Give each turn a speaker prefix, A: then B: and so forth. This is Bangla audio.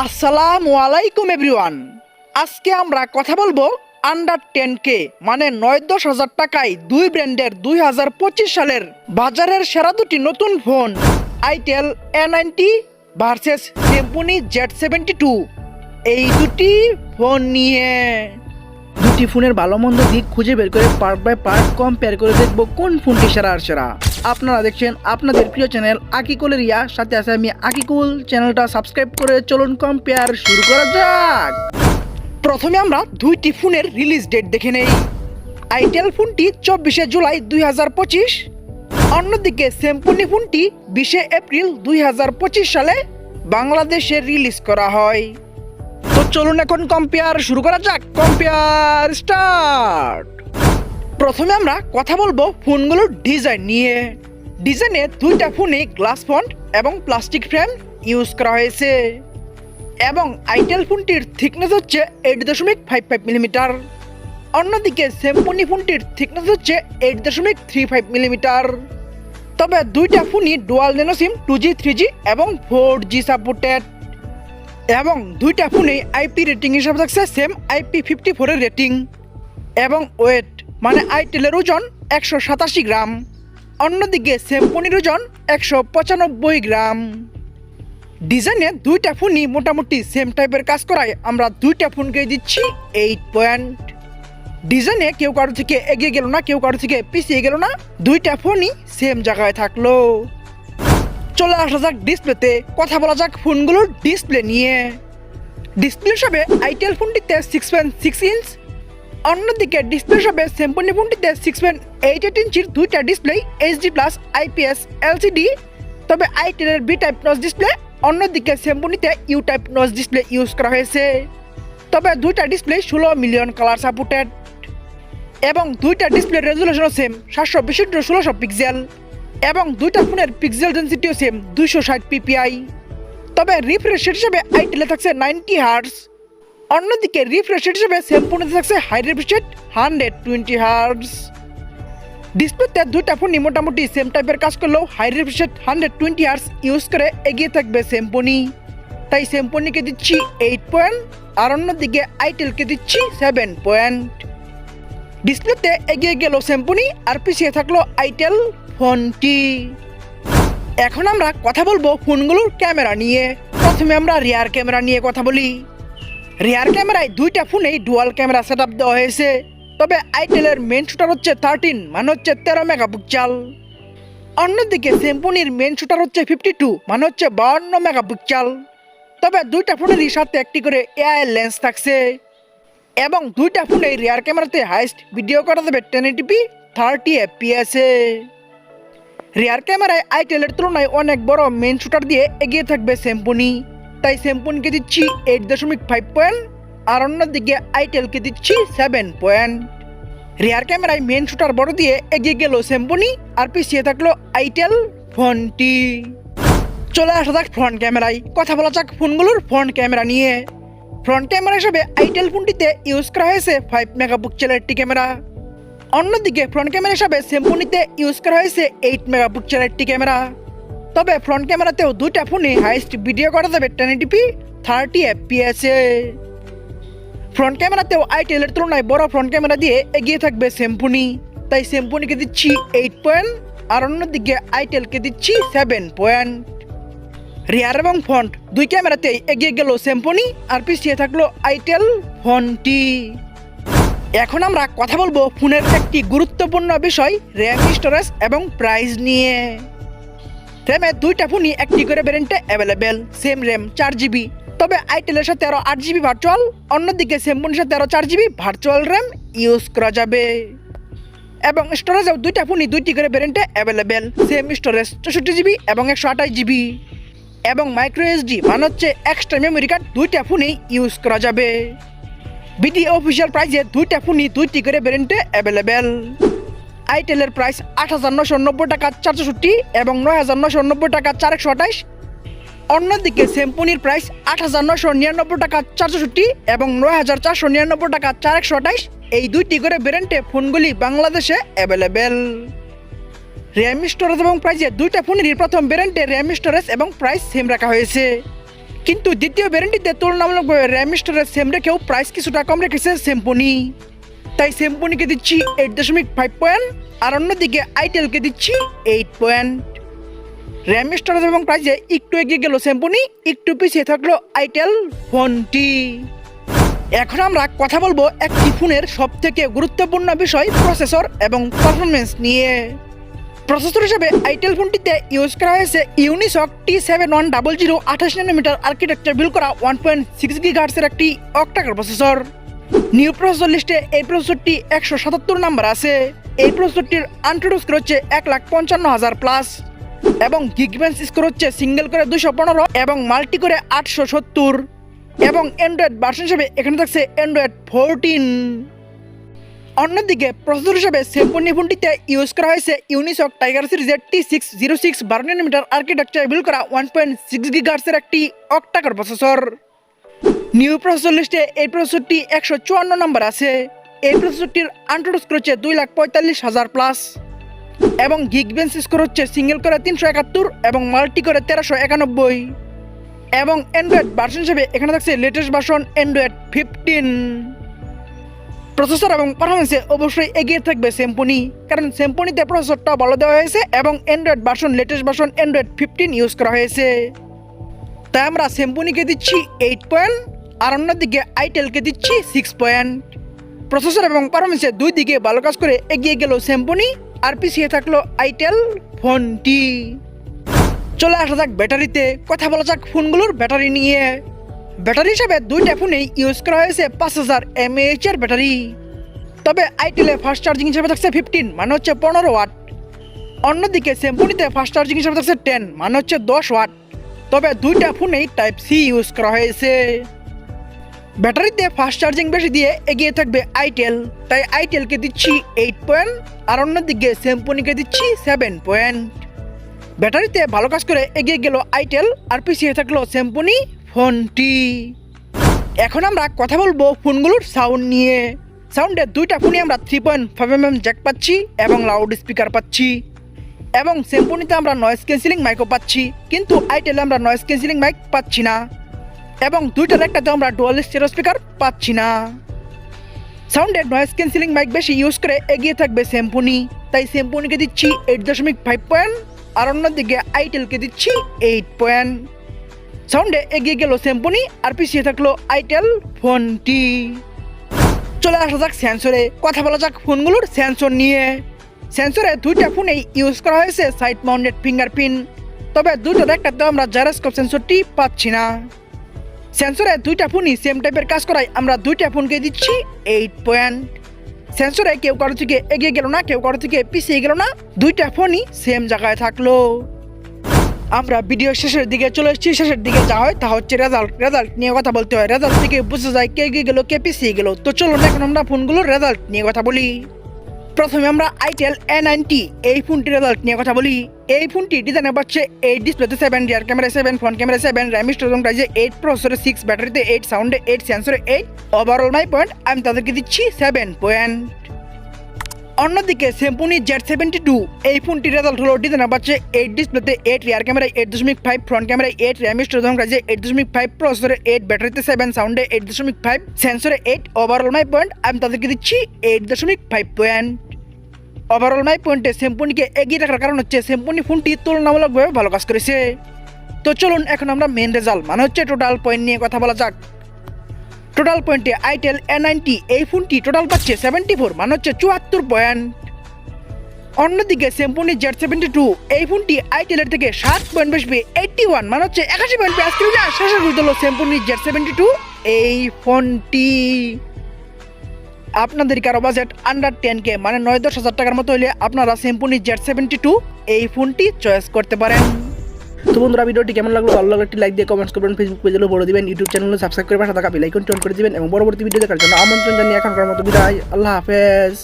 A: আসসালামু আলাইকুম এভরিওয়ান। আজকে আমরা কথা বলবো আন্ডার 10K মানে ৯-১০ হাজার টাকায় দুই ব্র্যান্ডের ২০২৫ সালের বাজারের সেরা দুটি নতুন phone itel A90 versus সেমপুনি Z72। এই দুটি ফোন নিয়ে দুটি ফোনের ভালো মন্দ দিক খুঁজে বের করে পার্ট বাই পার্ট কম্পেয়ার করে দেখবো কোন ফোনটি সেরা আর সেরা। আপনারা দেখছেন আপনাদের প্রিয় চ্যানেল আকিকুল এরিয়া, সাথে আছে আমি আকিকুল। চ্যানেলটা সাবস্ক্রাইব করে চলুন কম্পেয়ার শুরু করা যাক। প্রথমে আমরা দুইটি ফোনের রিলিজ ডেট দেখে নেই। আইটেল ফোনটি 24শে জুলাই ২০২৫, অন্যদিকে সেমপুনি ফোনটি 20শে এপ্রিল ২০২৫ সালে বাংলাদেশে রিলিজ করা হয়। তো চলুন এখন কম্পেয়ার শুরু করা যাক। Compare start. প্রথমে আমরা কথা বলবো ফোনগুলোর ডিজাইন নিয়ে। ডিজাইনে দুইটা ফোনে গ্লাস ফন্ট এবং প্লাস্টিক ফ্রেম ইউজ করা হয়েছে এবং আইটেল ফোনটির থিকনেস হচ্ছে 8.55 মিলিমিটার, অন্যদিকে সেমপুনি ফোনটির থিকনেস হচ্ছে 8.35 মিলিমিটার। তবে দুইটা ফোনই ডুয়াল ন্যানো সিম 2G 3G এবং 4G সাপোর্টেড এবং দুইটা ফোনে আইপি রেটিং হিসাবে থাকছে সেম IP54 এর রেটিং এবং ওয়েট মানে আইটেলের ওজন 187 গ্রাম, অন্যদিকে সেমপুনির ওজন 195 গ্রাম। ডিজাইনে দুইটা ফোনই মোটামুটি সেম টাইপের কাজ করায় আমরা দুইটা ফোনকে দিচ্ছি 8 পয়েন্ট। ডিজাইনে কেউ কারো থেকে এগিয়ে গেল না, কেউ কারো থেকে পিছিয়ে গেল না, দুইটা ফোনই সেম জায়গায় থাকলো। চলে আসা যাক ডিসপ্লেতে। কথা বলা যাক ফোনগুলোর ডিসপ্লে নিয়ে। ডিসপ্লে হিসাবে আইটেল ফোনটিতে 6.6 ইঞ্চ, অন্যদিকে ডিসপ্লে হিসাবে সেমপুনি ফোনটিতে 6.88 ইঞ্চির দুইটা ডিসপ্লে HD+ IPS LCD। তবে আইটেলের B টাইপ নচ ডিসপ্লে, অন্যদিকে সেমপুনিতে U type notch display use করা হয়েছে। তবে দুইটা ডিসপ্লে 16 মিলিয়ন কালার সাপোর্টেড এবং দুইটা ডিসপ্লে রেজুলেশনও সেম 762x1600 পিক্সেল এবং দুইটা ফোনের পিক্সেল ডেনসিটিও সেম 260 ppi। তবে রিফ্রেশ রেট হিসেবে আইটেলে থাকছে 90 হার্টজ, অন্যদিকে রিফ্রেশ রেট হিসেবে সেমপুনিতে থাকছে হাই রিফ্রেশ রেট 120 হার্টজ। ডিসপ্লেতে দুইটা ফোনই মোটামুটি সেম টাইপের কাজ করলেও high refresh rate 120 hertz use করে এগিয়ে থাকবে সেমপুনি, তাই সেমপুনিকে দিচ্ছি 8 পয়েন্ট আর অন্যদিকে আইটেলকে দিচ্ছি 7 পয়েন্ট। ডিসপ্লেতে এগিয়ে গেল সেমপুনি আর পিছিয়ে থাকলো আইটেল ফোনটি। এখন আমরা কথা বলবো ফোনগুলোর ক্যামেরা নিয়ে। প্রথমে আমরা রিয়ার ক্যামেরা নিয়ে কথা বলি। রিয়ার ক্যামেরায় দুইটা ফোনেই ডুয়াল ক্যামেরা সেটআপ দেওয়া হয়েছে। তবে আইটেলের মেন শুটার হচ্ছে 13 মানে হচ্ছে 13 মেগাপিক্সেল, অন্যদিকে সেমপুনির মেন শুটার হচ্ছে 52 মানে হচ্ছে 52 মেগাপিক্সেল। তবে দুইটা ফোনেরই সাথে একটি করে এআই লেন্স থাকছে এবং দুইটা ফোনে রিয়ার ক্যামেরাতে হাইস্ট ভিডিও করা যাবে 1080p 30 fps এ। রিয়ার ক্যামেরায় আইটেলের তুলনায় অনেক বড় মেন শুটার দিয়ে এগিয়ে থাকবে সেমপুনি, তাই সেমপুনিকে দিচ্ছি 8.5 পয়েন্ট আর অন্যদিকে আইটেলকে দিচ্ছি 7 পয়েন্ট। রিয়ার ক্যামেরায় মেন শুটার বড় দিয়ে এগিয়ে গেল সেমপুনি আর পিছিয়ে থাকলো আইটেল ফোনটি। চলে আসা যাক ফ্রন্ট ক্যামেরায়। কথা বলা যাক ফোনগুলোর ফ্রন্ট ক্যামেরা নিয়ে। ফ্রন্ট ক্যামেরা হিসেবে আইটেল ফোনটিতে ইউজ করা হয়েছে 5 মেগাপিক্সেলের একটি ক্যামেরা, অন্যদিকে ফ্রন্ট ক্যামেরা হিসাবে সেমপুনিতে ইউজ করা হয়েছে 8 মেগাপিক্সেলের একটি ক্যামেরা। তবে ফ্রন্ট ক্যামেরাতেও দুইটা ফোনে হাইস্ট ভিডিও করা যাবে 1080p 30 fps এ। ফ্রন্ট ক্যামেরাতেও আইটেলের তুলনায় বড় ফ্রন্ট ক্যামেরা দিয়ে এগিয়ে থাকবে সেমপুনি, তাই সেমপুনিকে দিচ্ছি 8 পয়েন্ট আর অন্যদিকে আইটেলকে দিচ্ছি 7 পয়েন্ট। রিয়ার এবং ফ্রন্ট দুই ক্যামেরাতেই এগিয়ে গেল সেমপুনি আর পিছিয়ে থাকলো আইটেল ফোনটি। এখন আমরা কথা বলবো ফোনের একটি গুরুত্বপূর্ণ বিষয় র্যাম, স্টোরেজ এবং প্রাইস নিয়ে। র্যামে দুইটা ফোনই একটি করে ভ্যারিয়েন্টে অ্যাভেলেবেল, সেম র্যাম 4GB। তবে আইটেলের সাথে আরও 8GB ভার্চুয়াল, অন্যদিকে সেমপুনির সাথে আরও 4GB ভার্চুয়াল র্যাম ইউজ করা যাবে এবং স্টোরেজেও দুইটা ফোনই দুইটি করে ভ্যারিয়েন্টে অ্যাভেলেবেল, সেম স্টোরেজ 64GB এবং 128GB এবং মাইক্রো SD মানে হচ্ছে এক্সট্রা মেমোরি কার্ড দুইটা ফোনেই ইউজ করা যাবে। বিডি অফিসিয়াল প্রাইসে দুইটা ফোনই দুইটি করে ভ্যারিয়েন্টে অ্যাভেলেবেল। আইটেলের প্রাইস 8,990 টাকা 464 এবং 9,990 টাকা 428। অন্যদিকে সেমপুনির প্রাইস 8,999 টাকা 464 এবং 9,499 টাকা 428। এই দুইটি করে ভ্যারিয়েন্টে ফোনগুলি বাংলাদেশে অ্যাভেলেবেল। র্যাম, স্টোরেজ এবং প্রাইসে দুইটা ফোনেরই প্রথম ভ্যারিয়েন্টে র্যাম, স্টোরেজ এবং প্রাইস সেম রাখা হয়েছে, কিন্তু দ্বিতীয় ভ্যারিয়েন্টটিতে তুলনামূলকভাবে র্যাম স্টোরেজ সেম রেখেও প্রাইস কিছুটা কম রেখেছে স্যামসুনি। তাই স্যামসুনিকে দিচ্ছি 8.5 পয়েন্ট, আর অন্যদিকে আইটেলকে দিচ্ছি 8 পয়েন্ট। র্যাম স্টোরেজ এবং প্রাইসে একটু এগিয়ে গেল স্যামসুনি, একটু পিছিয়ে থাকলো আইটেল ফোনটি। এখন আমরা কথা বলবো একটি ফোনের সব থেকে গুরুত্বপূর্ণ বিষয় প্রসেসর এবং পারফরমেন্স নিয়ে। প্রসেসর হিসেবে আইটেল ফোনটিতে ইউজ করা হয়েছে Unisoc T7100 28 nanometre architecture build করা 1.6 গিগাহার্টজের একটি অক্টাকোর প্রসেসর। নিউ প্রসেসর লিস্টে এই প্রসেসরটি 177 নাম্বার আছে। এই প্রসেসরটির আনট্রোড স্কোর হচ্ছে 1,55,000 প্লাস এবং গিগবেঞ্চ স্কোর হচ্ছে সিঙ্গেল করে 215 এবং মাল্টি করে 870 এবং অ্যান্ড্রয়েড ভার্সন হিসেবে এখানে থাকছে অ্যান্ড্রয়েড 14। অন্যদিকে প্রসেসর হিসেবে স্যামসুনি ফোনটিতে ইউজ করা হয়েছে ইউনিসক টাইগার সিরিজের T606 12 ন্যানোমিটার আর্কিটেকচার বিল্ড করা 1.6 গিগাহার্টজের একটি অক্টাকোর প্রসেসর। নিউ প্রসেসর লিস্টে এই প্রসেসরটি 154 নম্বর আছে। এই প্রসেসরটির আনট্রোড স্কোর হচ্ছে 2,45,000 প্লাস এবং গিগবেঞ্চ স্কোর হচ্ছে সিঙ্গেল করে 371 এবং মাল্টি করে 1391 এবং অ্যান্ড্রয়েড ভার্সন হিসেবে এখানে থাকছে লেটেস্ট ভার্সন অ্যান্ড্রয়েড 15। প্রসেসর এবং পারফরমেন্সে অবশ্যই এগিয়ে থাকবে স্যামসুনি, কারণ স্যামসুনিতে প্রসেসরটা ভালো দেওয়া হয়েছে এবং Android version latest version Android 15 use করা হয়েছে। তাই আমরা স্যামসুনিকে দিচ্ছি 8 পয়েন্ট, আর অন্যদিকে আইটেলকে দিচ্ছি 6 পয়েন্ট। প্রসেসর এবং পারফরমেন্সে দুই দিকে ভালো কাজ করে এগিয়ে গেল স্যামসুনি, আর পিছিয়ে থাকলো আইটেল ফোনটি। চলে আসা যাক ব্যাটারিতে, কথা বলা যাক ফোনগুলোর ব্যাটারি নিয়ে। ব্যাটারি হিসাবে দুইটা ফোনেই ইউজ করা হয়েছে 5000 mAh এর ব্যাটারি। তবে আইটেলে ফাস্ট চার্জিং হিসাবে থাকছে 15 মানে হচ্ছে 15 ওয়াট। অন্যদিকে স্যামসুনিতে ফাস্ট চার্জিং হিসাবে থাকছে 10 মানে হচ্ছে 10 ওয়াট। তবে দুইটা ফোনেই টাইপ সি ইউজ করা হয়েছে। ব্যাটারিতে ফাস্ট চার্জিং বেশি দিয়ে এগিয়ে থাকবে আইটেল, তাই আইটেলকে দিচ্ছি 8 পয়েন্ট, আর অন্যদিকে স্যামসুনিকে দিচ্ছি 7 পয়েন্ট। ব্যাটারিতে ভালো কাজ করে এগিয়ে গেল আইটেল, আর পিছিয়ে থাকলো স্যামসুনি ফোনটি। এখন আমরা কথা বলবো ফোনগুলোর সাউন্ড নিয়ে। সাউন্ডে দুইটা ফোনে আমরা 3.5mm জ্যাক পাচ্ছি এবং লাউড স্পিকার পাচ্ছি, এবং স্যামসুনিতে আমরা নয়েজ ক্যান্সেলিং মাইকও পাচ্ছি, কিন্তু আইটেলে আমরা নয়েজ ক্যান্সেলিং মাইক পাচ্ছি না, এবং দুইটার একটাতে আমরা ডুয়াল স্টেরিও স্পিকার পাচ্ছি না। সাউন্ডে নয়েজ ক্যান্সেলিং মাইক বেশি ইউজ করে এগিয়ে থাকবে স্যামসুনি, তাই স্যামসুনিকে দিচ্ছি 8.5 পয়েন্ট, আর অন্যদিকে আইটেলকে দিচ্ছি 8 পয়েন্ট। সাউন্ডে এগিয়ে গেল স্যামসুনি, আর পিছিয়ে থাকলো আইটেল ফোনটি। চলে আসা যাক সেন্সরে, কথা বলা যাক ফোনগুলোর সেন্সর নিয়ে। সেন্সরে দুইটা ফোনেই ইউজ করা হয়েছে সাইড মাউন্টেড ফিঙ্গারপ্রিন্ট, তবে দুইটার একটাতে আমরা জাইরোস্কোপ সেন্সরটি পাচ্ছি না। সেন্সরে দুইটা ফোনই সেম টাইপের কাজ করায় আমরা দুইটা ফোনকে দিচ্ছি 8 পয়েন্ট। সেন্সরে কেউ কারো থেকে এগিয়ে গেল না, কেউ কারো থেকে পিছিয়ে গেল না, দুইটা ফোনই সেম জায়গায় থাকলো। আমরা ভিডিও শেষের দিকে চলে এসেছি। শেষের দিকে যা হয় তা হচ্ছে রেজাল্ট নিয়ে কথা বলতে হয়। রেজাল্ট থেকে বোঝা যায় কে এগিয়ে গেল কে পিছিয়ে গেল। তো চলুন এখন আমরা ফোনগুলোর রেজাল্ট নিয়ে কথা বলি। প্রথমে আমরা আইটেল A90 এই ফোনটির রেজাল্ট নিয়ে কথা বলি। এই ফোনটি ডিজাইনে পাচ্ছে 8, ডিসপ্লেতে 7, rear camera 7, front camera 7, RAM storage প্রাইজে 8, প্রসেসরে 6, ব্যাটারিতে 8, সাউন্ডে 8, সেন্সরে 8। ওভারঅল মাই পয়েন্ট আমি তাদেরকে দিচ্ছি 7 পয়েন্ট। অন্যদিকে স্যামসুনি Z72 এই ফোনটির রেজাল্ট হলো ডিজাইনে পাচ্ছে 8, ডিসপ্লেতে 8, রিয়ার ক্যামেরায় 8.5, ফ্রন্ট ক্যামেরায় 8, র্যাম স্টোরেজ প্রাইজে 8.5, প্রসেসরে 8, ব্যাটারিতে 7, সাউন্ডে 8.5, সেন্সরে 8। ওভারঅল মাই পয়েন্ট আমি তাদেরকে দিচ্ছি 8.5 পয়েন্ট। ওভারঅল মাই পয়েন্টে স্যামসুনিকে এগিয়ে রাখার কারণ হচ্ছে স্যামসুনি ফোনটি তুলনামূলকভাবে ভালো কাজ করেছে। তো চলুন এখন আমরা মেন রেজাল্ট মানে হচ্ছে টোটাল পয়েন্ট নিয়ে কথা বলা যাক। টোটাল পয়েন্টে আইটেল A90 এই ফোনটি টোটাল পাচ্ছে 74 মানে হচ্ছে 74 পয়েন্ট। অন্যদিকে স্যামসুনি Z72 এই ফোনটি আইটেলের থেকে 7 পয়েন্ট বেশি 81 মানে হচ্ছে 81 পয়েন্ট পেয়ে আজকে শেষের গুরুত্ব হলো স্যামসুনি Z72 এই ফোনটি। আপনাদের কারো বাজেট আন্ডার 10K মানে 9-10 হাজার টাকার মতো হলে আপনারা স্যামসুনি Z72 এই ফোনটি চয়েস করতে পারেন। তো বন্ধুরা ভিডিওটি কেমন লাগলো, ভালো লাগলে একটি লাইক দিয়ে কমেন্টস করবেন, ফেসবুক পেজে বলে দিবেন, ইউটিউব চ্যানেলে সাবস্ক্রাইব করে পাশে থাকা বেল আইকনটি অন করে দিবেন এবং পরবর্তী ভিডিও দেখার জন্য আমন্ত্রণ জানিয়ে এখনকার মতো বিদায়। আল্লাহ হাফেজ।